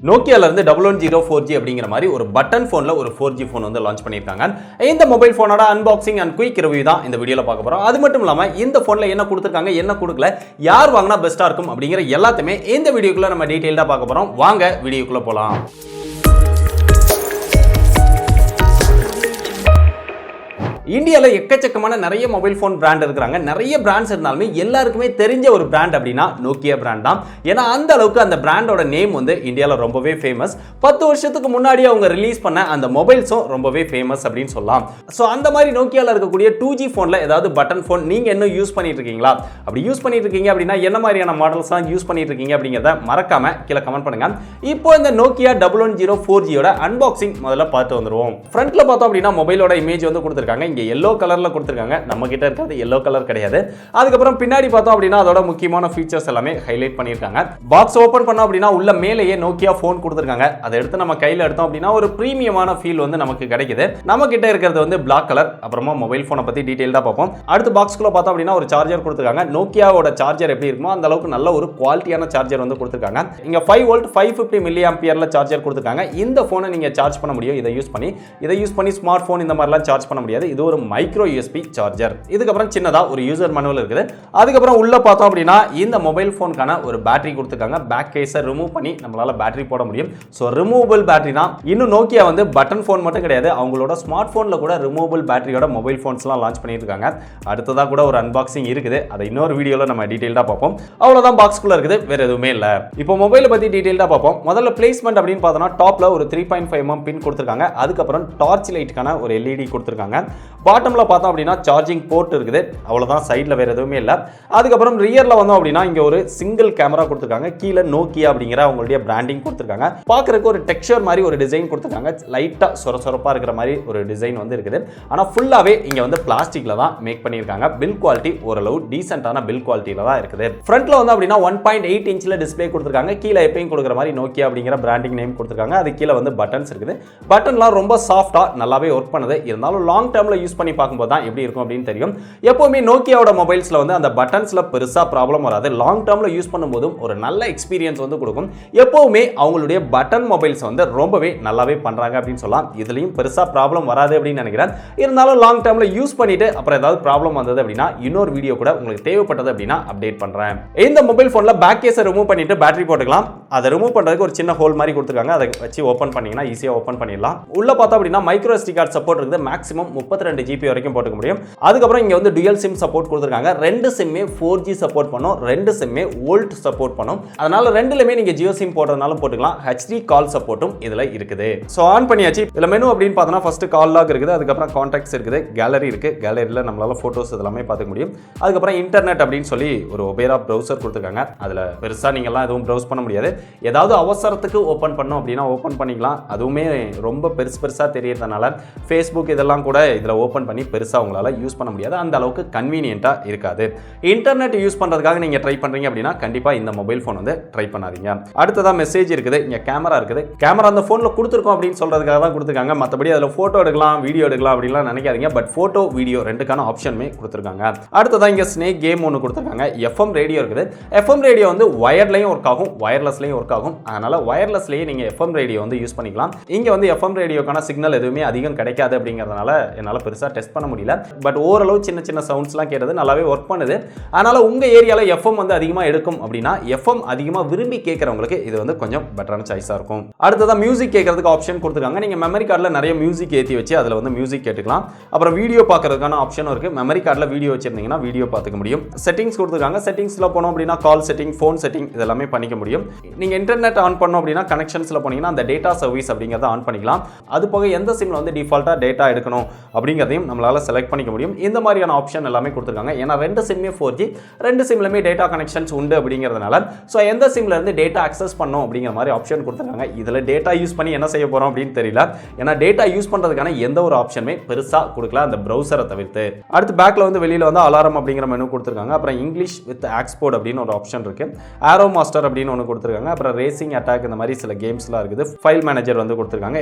நோக்கியால இருந்து 1104 4G அப்படிங்கிற மாதிரி ஒரு பட்டன் போன்ல ஒரு 4G போன் வந்து லான்ச் பண்ணிருக்காங்க. இந்த மொபைல் போனோட அன்பாக்சிங் அண்ட் குயிக் ரிவ்யூ தான் இந்த வீடியோல பார்க்க போறோம். அது மட்டும் இல்லாம இந்த போன்ல என்ன கொடுத்திருக்காங்க, என்ன கொடுக்கல, யார் வாங்கினா பெஸ்டா இருக்கும் அப்படிங்கிற எல்லாத்தையுமே இந்த வீடியோக்குள்ள நம்ம டீடைலா பார்க்க போறோம். வாங்க வீடியோக்குள்ள போலாம். இந்தியால எக்கச்சக்கமான நிறைய மொபைல் போன் பிராண்ட் இருக்காங்க. நிறைய பிராண்ட்ஸ் இருந்தாலுமே எல்லாருக்குமே தெரிஞ்ச ஒரு பிராண்ட் அப்படின்னா நோக்கியா பிராண்ட் தான். ஏன்னா அந்த அளவுக்கு அந்த பிராண்டோட நேம் வந்து இந்தியால ரொம்பவே ஃபேமஸ். 10 வருஷத்துக்கு முன்னாடி அவங்க ரிலீஸ் பண்ண அந்த மொபைல்ஸும் ரொம்பவே ஃபேமஸ் அப்படின்னு சொல்லலாம். ஸோ அந்த மாதிரி நோக்கியால இருக்கக்கூடிய 2G போன்ல ஏதாவது பட்டன் போன் நீங்க இன்னும் யூஸ் பண்ணிட்டு இருக்கீங்களா? அப்படி யூஸ் பண்ணிட்டு இருக்கீங்க அப்படின்னா என்ன மாதிரியான மாடல்ஸ்லாம் யூஸ் பண்ணிட்டு இருக்கீங்க அப்படிங்கிறத மறக்காம கீழே கமெண்ட் பண்ணுங்க. இப்போ இந்த நோக்கியா 1104 4Gயோட அன்பாக்சிங் முதல்ல பார்த்து வந்துருவோம். ஃப்ரண்ட்ல பார்த்தோம் அப்படின்னா மொபைலோட இமேஜ் வந்து கொடுத்திருக்காங்க. இங்க yellow கலர்ல கொடுத்திருக்காங்க. நம்ம கிட்ட இருக்கிறது yellow கலர் கிடையாது. அதுக்கு அப்புறம் பின்னாடி பார்த்தோம் அப்படின்னா அதோட முக்கியமான ஃபீச்சர்ஸ் எல்லாமே ஹைலைட் பண்ணிருக்காங்க. பாக்ஸ் ஓபன் பண்ணோம் அப்படின்னா உள்ள மேலேயே நோக்கியா போன் கொடுத்திருக்காங்க. அதை எடுத்து நம்ம கையில எடுத்தோம் அப்படின்னா ஒரு பிரீமியமான ஃபீல் வந்து நமக்கு கிடைக்குது. நம்ம கிட்ட இருக்கிறது வந்து Black கலர். அப்புறமா மொபைல் போனை பத்தி டீடைலா பார்ப்போம். அடுத்து பாக்ஸ்க்குள்ள பார்த்தோம் அப்படின்னா ஒரு சார்ஜர் கொடுத்திருக்காங்க. நோக்கியாவோட சார்ஜர் எப்படி இருக்குமோ அந்த அளவுக்கு நல்ல ஒரு குவாலிட்டியான சார்ஜர் வந்து கொடுத்திருக்காங்க. இங்க 5 வோல்ட் 550 மில்லி ஆம்பியர்ல சார்ஜர் கொடுத்திருக்காங்க. இந்த போனை நீங்க சார்ஜ் பண்ண முடியும். இதை யூஸ் பண்ணி ஸ்மார்ட் போன் இந்த மாதிரிலாம் சார்ஜ் பண்ண முடியாது. இது ஒரு மைக்ரோ USB சார்ஜர். இதுக்கப்புறம் சின்னதா ஒரு யூசர் மேனுவல் இருக்குது. அதுக்கப்புறம் உள்ள பார்த்தோம் அப்படின்னா இந்த மொபைல் போனுக்கான ஒரு பேட்டரி கொடுத்திருக்காங்க. பேக் கேஸை ரிமூவ் பண்ணி நம்மளால பேட்டரி போட முடியும். ஸோ ரிமூவபிள் பேட்டரி தான். இன்னும் நோக்கியா வந்து பட்டன் போன் மட்டும் கிடையாது, அவங்களோட ஸ்மார்ட் போன்ல கூட ரிமூவபிள் பேட்டரியோட மொபைல் போன்ஸ்லாம் லான்ச் பண்ணிட்டு இருக்காங்க. அடுத்ததா கூட ஒரு அன்பாக்சிங் இருக்குது. அதை இன்னொரு வீடியோல நம்ம டீடைலா பார்ப்போம். அவ்வளவுதான் பாக்ஸ்க்குள்ள இருக்குது, வேற எதுவுமே இல்ல. இப்போ மொபைலை பத்தி டீடைலா பார்ப்போம். முதல்ல பிளேஸ்மெண்ட் அப்படின்னு பார்த்தோம்னா டாப்ல ஒரு 3.5mm பின் கொடுத்திருக்காங்க. அதுக்கப்புறம் டார்ச் லைட்டுக்கான ஒரு LED கொடுத்திருக்காங்க. பாட்டம்ல பார்த்தோம் அப்படின்னா சார்ஜிங் போர்ட் இருக்குது. அவ்வளவுதான், சைடுல வேற எதுவுமே இல்ல. அதுக்கப்புறம் ரியர்ல வந்தோம் அப்படின்னா இங்க ஒரு சிங்கிள் கேமரா கொடுத்திருக்காங்க. கீழே நோக்கியா அப்படிங்கிற அவங்களுடைய பிராண்டிங் கொடுத்திருக்காங்க. பார்க்கறதுக்கு ஒரு டெக்ஸ்சர் மாதிரி ஒரு டிசைன் கொடுத்திருக்காங்க. லைட்டா சொரசொரப்பா இருக்கிற மாதிரி ஒரு டிசைன் வந்து இருக்குது. ஆனா ஃபுல்லாவே இங்க வந்து பிளாஸ்டிக்ல தான் மேக் பண்ணிருக்காங்க. பில் குவாலிட்டி ஓரளவு டீசென்ட்டான பில் குவாலிட்டில தான் இருக்குது. ஃப்ரண்ட்ல வந்து அப்படின்னா 1.8 இன்ச்ல டிஸ்ப்ளே கொடுத்திருக்காங்க. கீழே எப்பயும் கொடுக்குற மாதிரி நோக்கியா அப்படிங்கிற பிராண்டிங் நேம் கொடுத்திருக்காங்க. அது கீழே வந்து பட்டன்ஸ் இருக்குது. பட்டன்லாம் ரொம்ப சாஃப்டா நல்லாவே ஒர்க் பண்ணுது. இருந்தாலும் லாங் டர்ம்ல யூஸ் பண்ணி பார்க்கும்போது தான் எப்படி இருக்கும் அப்படின்னு தெரியும். எப்பவுமே நோக்கியாவோட மொபைல்ஸ்ல வந்து அந்த பட்டன்ஸ்ல பெருசா ப்ராப்ளம் வராது. லாங் டர்ம்ல யூஸ் பண்ணும்போதும் ஒரு நல்ல எக்ஸ்பீரியன்ஸ் வந்து கொடுக்கும். எப்பவுமே அவங்களுடைய பட்டன் மொபைல்ஸ் வந்து ரொம்பவே நல்லாவே பண்றாங்க அப்படின்னு சொல்லலாம். இதுலயும் பெருசா ப்ராப்ளம் வராது அப்படின்னு நினைக்கிறேன். இருந்தாலும் லாங் டர்ம்ல யூஸ் பண்ணிட்டு அப்புறம் ஏதாவது ப்ராப்ளம் வந்தது அப்படின்னா இன்னொரு வீடியோ கூட உங்களுக்கு தேவைப்பட்டது அப்படின்னா அப்டேட் பண்றேன். இந்த மொபைல் போன்ல பேக் கேஸை ரிமூவ் பண்ணிட்டு பேட்டரி போட்டுக்கலாம். அதை ரிமூவ் பண்றதுக்கு ஒரு சின்ன ஹோல் மாதிரி கொடுத்திருக்காங்க. அதை வச்சு ஓபன் பண்ணீங்கன்னா ஈஸியா ஓபன் பண்ணிடலாம். உள்ள பார்த்தா அப்படின்னா மைக்ரோ SD கார்டு சப்போர்ட் இருக்குது. மேக்ஸிமம் 32 GB வரைக்கும் போட்டுக்க முடியும். அதுக்கப்புறம் இங்க வந்து டுயல் சிம் சப்போர்ட் கொடுத்திருக்காங்க. 2 சிம்மே 4G சப்போர்ட் பண்ணும், 2 சிம்மே வோல்ட் சப்போர்ட் பண்ணும். அதனால ரெண்டுலயுமே நீங்க ஜியோ சிம் போடுறதுனாலும் போட்டுக்கலாம். HD கால் சப்போர்ட்டும் இதுல இருக்குது. சோ ஆன் பண்ணியாச்சு. இதுல மெனு அப்படின்னு பார்த்தோம்னா ஃபர்ஸ்ட் கால் லாக் இருக்குது. அதுக்கப்புறம் கான்டாக்ட்ஸ் இருக்குது, கேலரி இருக்கு. கேலரியில நம்மளால போட்டோஸ் இதெல்லாமே பார்த்துக்க முடியும். அதுக்கப்புறம் இன்டர்நெட் அப்படின்னு சொல்லி ஒரு ஒபேரா ப்ரௌசர் கொடுத்திருக்காங்க. அதுல பெருசா நீங்க எல்லாம் எதுவும் ப்ரௌஸ் பண்ண முடியாது. ஏதாவது அவசரத்துக்கு ஓபன் பண்ணோம் அப்படின்னா ஓபன் பண்ணிக்கலாம். அதுவுமே ரொம்ப பெருசா தெரியறதுனால Facebook இதெல்லாம் கூட இதுல ஓபன் பண்ணி பெருசா உங்களால யூஸ் பண்ண முடியாது. அந்த அளவுக்கு கன்வீனியன்ட்டா இருக்காது. இன்டர்நெட் யூஸ் பண்றதுக்காக நீங்க ட்ரை பண்றீங்க அப்படின்னா கண்டிப்பா இந்த மொபைல் போன் வந்து ட்ரை பண்ணாதீங்க. அடுத்ததா மெசேஜ் இருக்குது. இங்க கேமரா இருக்குது. கேமரா அந்த போன்ல கொடுத்திருக்கோம் அப்படின்னு சொல்றதுக்காக தான் கொடுத்திருக்காங்க. மத்தபடி அதுல போட்டோ எடுக்கலாம், வீடியோ எடுக்கலாம் அப்படிலாம் நினைக்காதீங்க. பட் போட்டோ வீடியோ ரெண்டுக்கான ஆப்ஷனுமே கொடுத்திருக்காங்க. அடுத்ததா இங்க ஸ்னேக் கேம் ஒன்னு கொடுத்திருக்காங்க. FM ரேடியோ இருக்குது. FM ரேடியோ வந்து வயர்லயும் ஒர்க் ஆகும், வயர்லெஸ்லயும் ஒர்க் ஆகும். அதனால வயர்லெஸ்லயே நீங்க FM ரேடியோ வந்து யூஸ் பண்ணிக்கலாம். இங்க வந்து FM ரேடியோக்கான சிக்னல் எதுவுமே அதிகம் கிடைக்காது அப்படிங்கறதுனால என்னால பெருசா டெஸ்ட் பண்ண முடியல. பட் ஓரளவு சின்ன சவுண்ட்ஸ்லாம் கேட்டது நல்லாவே ஒர்க் பண்ணுது. அதனால உங்க ஏரியால FM வந்து அதிகமா எடுக்கும் அப்படின்னா FM அதிகமா விரும்பி கேட்கறவங்களுக்கு இது வந்து கொஞ்சம் பெட்டரான சாய்ஸா இருக்கும். அடுத்ததா மியூசிக் கேட்கறதுக்கு ஆப்ஷன் கொடுத்திருக்காங்க. நீங்க மெமரி கார்டுல நிறைய மியூசிக் ஏத்தி வச்சு அதுல வந்து மியூசிக் கேட்டுக்கலாம். அப்புறம் வீடியோ பார்க்கிறதுக்கான ஆப்ஷனும் இருக்கு. மெமரி கார்டுல வீடியோ வச்சிருந்தீங்கன்னா வீடியோ பார்த்துக்க முடியும். செட்டிங்ஸ் கொடுத்திருக்காங்க. செட்டிங்ஸ்ல போனோம் அப்படின்னா கால் செட்டிங், ஃபோன் செட்டிங் இதெல்லாமே பண்ணிக்க முடியும். நீங்க இன்டர்நெட் ஆன் பண்ணோம் அப்படின்னா கனெக்ஷன்ஸ்ல போனீங்கன்னா அந்த டேட்டா சர்வீஸ் அப்படிங்கறத ஆன் பண்ணிக்கலாம். அது போக எந்த சிம்ல வந்து டிஃபால்ட்டா டேட்டா எடுக்கணும் அப்படிங்கறதையும் நம்மளால செலக்ட் பண்ணிக்க முடியும். இந்த மாதிரியான ஆப்ஷன் எல்லாமே கொடுத்திருக்காங்க. ஏன்னா 2 சிம்மே 4G, 2 சிம்லமே டேட்டா கனெக்ஷன்ஸ் உண்டு அப்படிங்கிறதுனால சோ எந்த சிம்ல இருந்து டேட்டா அக்சஸ் பண்ணனும் அப்படிங்கிற மாதிரி ஆப்ஷன் கொடுத்திருக்காங்க. இதுல டேட்டா யூஸ் பண்ணி என்ன செய்ய போறோம் அப்படின்னு தெரியல. ஏன்னா டேட்டா யூஸ் பண்றதுக்கான எந்த ஒரு ஆப்ஷனுமே பெருசா கொடுக்கல அந்த பிரவுசரை தவிர்த்து. அடுத்து பேக்ல வந்து வெளியில வந்து அலாரம் அப்படிங்கிற மெனு கொடுத்திருக்காங்க. அப்புறம் இங்கிலீஷ் வித் ஆக்ஸ்போர்ட் அப்படின்னு ஒரு ஆப்ஷன் இருக்கு. ஆரோ மாஸ்டர் அப்படின்னு ஒன்னு கொடுத்திருக்காங்க. அப்புறம் ரேசிங் அட்டாக் இந்த மாதிரி சில கேம்ஸ்லாம் இருக்குது. ஃபைல் மேனேஜர் வந்து கொடுத்திருக்காங்க.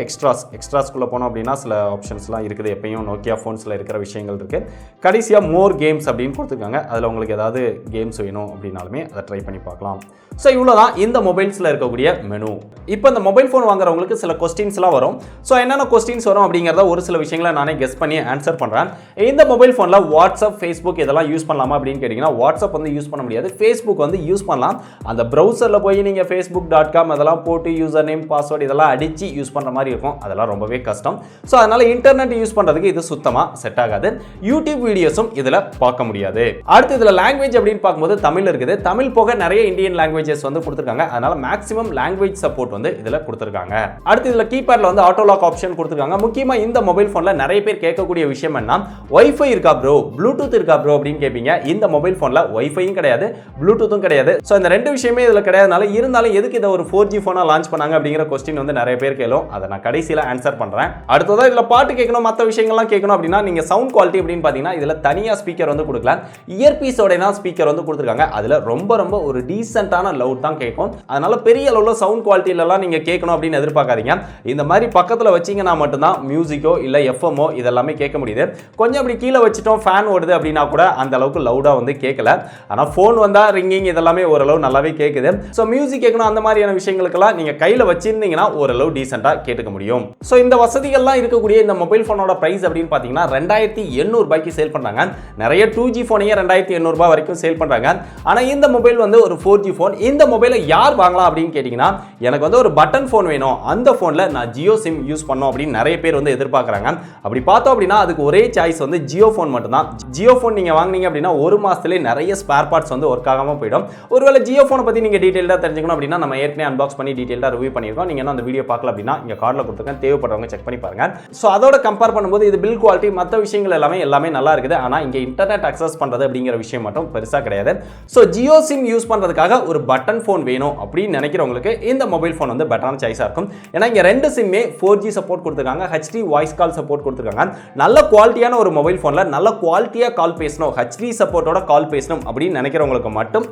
எக்ஸ்ட்ராஸ்க்குள்ள போனோம் அப்படின்னா சில ஆப்ஷன்ஸ்லாம் இருக்குது. எப்பயும் நோக்கியா நோக்கியா ஃபோன்ஸில் இருக்கிற விஷயங்கள் இருக்குது. கடைசியாக மோர் கேம்ஸ் அப்படின்னு கொடுத்துருக்காங்க. அதில் உங்களுக்கு ஏதாவது கேம்ஸ் வேணும் அப்படின்னாலுமே அதை ட்ரை பண்ணி பார்க்கலாம். ஸோ இவ்வளோ தான் இந்த மொபைல்ஸில் இருக்கக்கூடிய மெனு. இப்போ இந்த மொபைல் ஃபோன் வாங்குறவங்களுக்கு சில கொஸ்டின்ஸ்லாம் வரும். ஸோ என்னென்ன கொஸ்டின்ஸ் வரும் அப்படிங்கிறத ஒரு சில விஷயங்களை நானே கெஸ் பண்ணி ஆன்சர் பண்ணுறேன். இந்த மொபைல் ஃபோனில் வாட்ஸ்அப், ஃபேஸ்புக் இதெல்லாம் யூஸ் பண்ணலாமா அப்படின்னு கேட்டிங்கன்னா வாட்ஸ்அப் வந்து யூஸ் பண்ண முடியாது. ஃபேஸ்புக் வந்து யூஸ் பண்ணலாம். அந்த ப்ரௌசரில் போய் நீங்கள் facebook.com அதெல்லாம் போட்டு யூசர் நேம், பாஸ்வேர்டு இதெல்லாம் அடித்து யூஸ் பண்ணுற மாதிரி இருக்கும். அதெல்லாம் ரொம்பவே கஷ்டம். ஸோ அதனால் இன்டர்நெட் யூஸ் பண்ணுறதுக்கு இது சுத்தமாக செட் ஆகாது. யூடியூப் வீடியோஸும் இதில் பார்க்க முடியாது. அடுத்து இதில் லாங்குவேஜ் அப்படின்னு பார்க்கும்போது தமிழ் இருக்குது. தமிழ் போக நிறைய இந்தியன் லாங்குவேஜஸ் வந்து கொடுத்திருக்காங்க. அதனால மேக்ஸிமம் லாங்குவேஜ் சப்போர்ட் வந்து இதுல கொடுத்திருக்காங்க. அடுத்து இதுல கீபேட்ல வந்து ஆட்டோ லாக் ஆப்ஷன் கொடுத்திருக்காங்க. முக்கியமா இந்த மொபைல் போன்ல நிறைய பேர் கேட்கக்கூடிய விஷயம் என்ன, வைஃபை இருக்கா ப்ரோ, ப்ளூடூத் இருக்கா ப்ரோ அப்படின்னு கேட்பீங்க. இந்த மொபைல் போன்ல வைஃபையும் கிடையாது, ப்ளூடூத்தும் கிடையாது. சோ இந்த ரெண்டு விஷயமே இதுல கிடையாதுனால இருந்தாலும் எதுக்கு இத ஒரு 4G போனா லான்ச் பண்ணாங்க அப்படிங்கிற क्वेश्चन வந்து நிறைய பேர் கேளும். அதை நான் கடைசியில ஆன்சர் பண்றேன். அடுத்ததா இதுல பாட்டு கேட்கணும், மற்ற விஷயங்கள்லாம் கேட்கணும் அப்படின்னா நீங்க சவுண்ட் குவாலிட்டி அப்படின்னு பாத்தீங்கன்னா இதுல தனியா ஸ்பீக்கர் வந்து கொடுக்கலாம். இயர்பீஸோட தான் ஸ்பீக்கர் வந்து கொடுத்திருக்காங்க. அதுல ரொம்ப ரொம்ப ஒரு டீசென்ட்டான லவுட் தான் கேட்கும். அதனால பெரிய அளவுல சவுண்ட் குவாலிட்டிலலாம் நீங்க கேட்கணும் அப்படின்னு எதிர்பார்க்காதீங்க. இந்த மாதிரி பக்கத்துல வச்சீங்கன்னா மட்டும்தான் மியூசிக்கோ இல்ல எஃப்எம்மோ இதெல்லாமே கேட்க முடியுது. கொஞ்சம் அப்படி கீழே வச்சுட்டோம் ஃபேன் ஓடுது அப்படின்னா கூட அந்த அளவுக்கு லவுடா வந்து கேட்கல. ஆனா ஃபோன் வந்தா ரிங்கிங் இதெல்லாமே ஓரளவு நல்லாவே கேட்குது. ஸோ மியூசிக் கேட்கணும் அந்த மாதிரியான விஷயங்களுக்கெல்லாம் நீங்க கையில வச்சிருந்தீங்கன்னா ஓரளவு டீசெண்டா கேட்டுக்க முடியும். ஸோ இந்த வசதிகள்லாம் இருக்கக்கூடிய இந்த மொபைல் போனோட பிரைஸ் அப்படின்னு பாத்தீங்கன்னா 2800 ரூபாய்க்கு சேல் பண்றாங்க. நிறைய 2G போனையே 2800 ரூபாய் வரைக்கும் சேல் பண்றாங்க. ஆனா இந்த மொபைல் வந்து ஒரு 4G போன். இந்த மொபைலை யார் வாங்கலாம் அப்படின்னு கேட்டீங்கன்னா எனக்கு வந்து ஒரு பட்டன் ஃபோன் வேணும், அந்த ஃபோன்ல நான் ஜியோ சிம் யூஸ் பண்ணோம் அப்படின்னு நிறைய பேர் வந்து எதிர்பார்க்குறாங்க. அப்படி பார்த்தோம் அப்படின்னா அதுக்கு ஒரே சாய்ஸ் வந்து ஜியோ ஃபோன் மட்டும்தான். ஜியோ ஃபோன் நீங்க வாங்குனீங்க அப்படின்னா ஒரு மாசத்துலேயே நிறைய ஸ்பேர் பார்ட்ஸ் வந்து ஒர்க் ஆகாம போயிடும். ஒருவேளை ஜியோ ஃபோனை பத்தி நீங்க டீடைல்டா தெரிஞ்சுக்கணும் அப்படின்னா நம்ம ஏற்கனவே அன்பாக்ஸ் பண்ணி டீடைல்டா ரிவ்யூ பண்ணியிருக்கோம். நீங்க அந்த வீடியோ பார்க்கல அப்படின்னா இங்க கார்டில் கொடுத்துருக்கேன், தேவைப்படுறவங்க செக் பண்ணி பாருங்க. ஸோ அதோட கம்பேர் பண்ணும்போது இது பில் குவாலிட்டி மற்ற விஷயங்கள் எல்லாமே நல்லா இருக்குது. ஆனால் இங்க இன்டர்நெட் அக்சஸ் பண்றது அப்படிங்கிற விஷயம் மட்டும் பெருசா கிடையாது. ஸோ ஜியோ சிம் யூஸ் பண்றதுக்காக ஒரு பட்டன் ஃபோன் வேணும் அப்படின்னு நினைக்கிறவங்களுக்கு இந்த மொபைல் ஃபோன் வந்து பெட்டரான சாய்ஸா இருக்கும். ஏன்னா இங்க ரெண்டு சிம்மே 4G சப்போர்ட் கொடுத்திருக்காங்க, HD வாய்ஸ் கால் சப்போர்ட் கொடுத்திருக்காங்க. நல்ல குவாலிட்டியான ஒரு மொபைல் ஃபோன்ல நல்ல குவாலிட்டியா கால் பேசணும், HD சப்போர்ட்டோட கால் பேசணும் அப்படின்னு நினைக்கிறவங்களுக்கு மட்டும்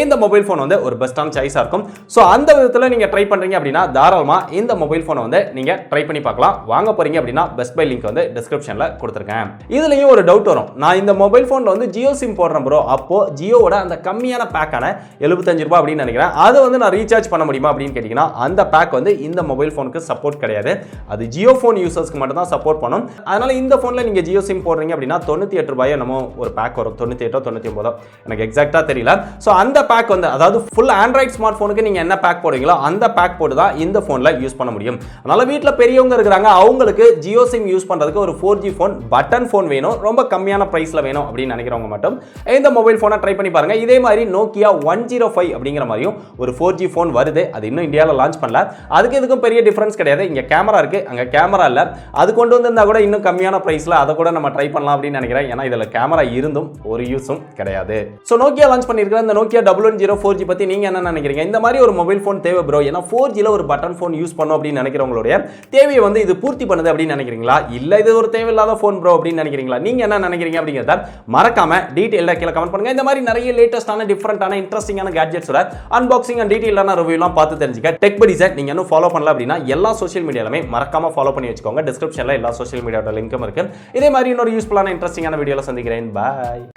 இந்த மொபைல் ஃபோன் வந்து ஒரு பெஸ்டான சாய்ஸா இருக்கும். சோ அந்த விதத்துல நீங்க ட்ரை பண்றீங்க அப்படின்னா தாராளமா இந்த மொபைல் ஃபோனை வந்து நீங்க ட்ரை பண்ணி பார்க்கலாம். வாங்க போறீங்க அப்படின்னா பெஸ்ட் பை லிங்க் வந்து டிஸ்கிரிப்ஷன்ல கொடுத்திருக்கேன். இதுலயும் ஒரு டவுட் வரும், நான் இந்த மொபைல் ஃபோன்ல வந்து ஜியோ சிம் போடுறேன் ப்ரோ, அப்போ ஜியோவோட அந்த கம்மியான பேக்கான 75 ரூபாய் அப்படின்னு நினைக்கிறேன், அதை வந்து நான் ரீசார்ஜ் பண்ண முடியுமா அப்படின்னு கேட்டீங்கன்னா அந்த பேக் வந்து இந்த மொபைல் ஃபோனுக்கு சப்போர்ட் கிடையாது. அது ஜியோ ஃபோன் யூசர்ஸ்க்கு மட்டும் தான் சப்போர்ட் பண்ணும். அதனால இந்த ஃபோன்ல நீங்க ஜியோ சிம் போடுறீங்க அப்படின்னா 98 ரூபாய் நம்ம ஒரு பேக் வரும், 98 99 எனக்கு எக்ஸாக்ட்டா தெரியல. சோ அந்த பேக் வந்து அதாவது ஃபுல் ஆண்ட்ராய்ட் ஸ்மார்ட் ஃபோனுக்கு நீங்க என்ன பேக் போடுவீங்களோ அந்த பேக் போட்டு தான் இந்த ஃபோன்ல யூஸ் பண்ண முடியும். அதனால வீட்ல பெரியவங்க இருக்காங்க, அவங்களுக்கு ஜியோ சிம் யூஸ் பண்றதுக்கு ஒரு 4G ஃபோன் பட்டன் ஃபோன் வேணும், ரொம்ப கம்மியான பிரைஸ்ல வேணும் அப்படின்னு நினைக்கிறவங்க மட்டும் இந்த மொபைல் ஃபோனை ட்ரை பண்ணி பாருங்க. இதே மாதிரி Nokia 105 அப்படிங்கிற மாதிரியும் ஒரு 4G ஃபோன் வருது, அது இன்னும் இந்தியால லான்ச் பண்ணல. அதுக்கு இதுக்கும் பெரிய டிஃபரன்ஸ் கிடையாது. இங்க கேமரா இருக்கு, அங்க கேமரா இல்ல. அது கொண்டு வந்திருந்தா கூட இன்னும் கம்மியான பிரைஸ்ல அதை கூட நம்ம ட்ரை பண்ணலாம் அப்படின்னு நினைக்கிறேன். ஏன்னா இதுல கேமரா இருந்தும் ஒரு யூஸும் கிடையாது. சோ Nokia லான்ச் பண்ணிருக்கிற இந்த Nokia 110 4G பத்தி நீங்க என்ன நினைக்கிறீங்க? இந்த மாதிரி ஒரு மொபைல் ஃபோன் தேவை ப்ரோ, ஏன்னா 4Gல ஒரு பட்டன் ஃபோன் யூஸ் பண்ணணும் அப்படின்னு நினைக்கிறவங்களுடைய தேவையை வந்து இது பூர்த்தி பண்ணுது அப்படின்னு நினைக்கிறீங்களா, இல்ல இது ஒரு தேவையில்லாத ஃபோன் ப்ரோ அப்படின்னு நினைக்கிறீங்களா? நீங்க என்ன நினைக்கிறீங்க அப்படிங்கறத மறக்காம டீடைலா கீழ கமெண்ட் பண்ணுங்க. இந்த மாதிரி நிறைய லேட்டஸ்டான டிஃபரண்டான இன்ட்ரெஸ்டிங்கான கேட்ஜெட்ஸோட அன்பாக்சிங் அண்ட் டீடைலான ரிவ்யூலாம் பார்த்து தெரிஞ்சுக்க டெக் படீஸை நீங்க இன்னும் ஃபாலோ பண்ணல அப்படின்னா எல்லா சோஷியல் மீடியாலுமே மறக்காம ஃபாலோ பண்ணி வச்சுக்கோங்க. டிஸ்கிரிப்ஷன்ல எல்லா சோஷியல் மீடியாவோட லிங்கும் இருக்கு. இதே மாதிரி இன்னொரு யூஸ்ஃபுல்லான இன்ட்ரெஸ்டிங்கான வீடியோல சந்திக்கிறேன். பாய்.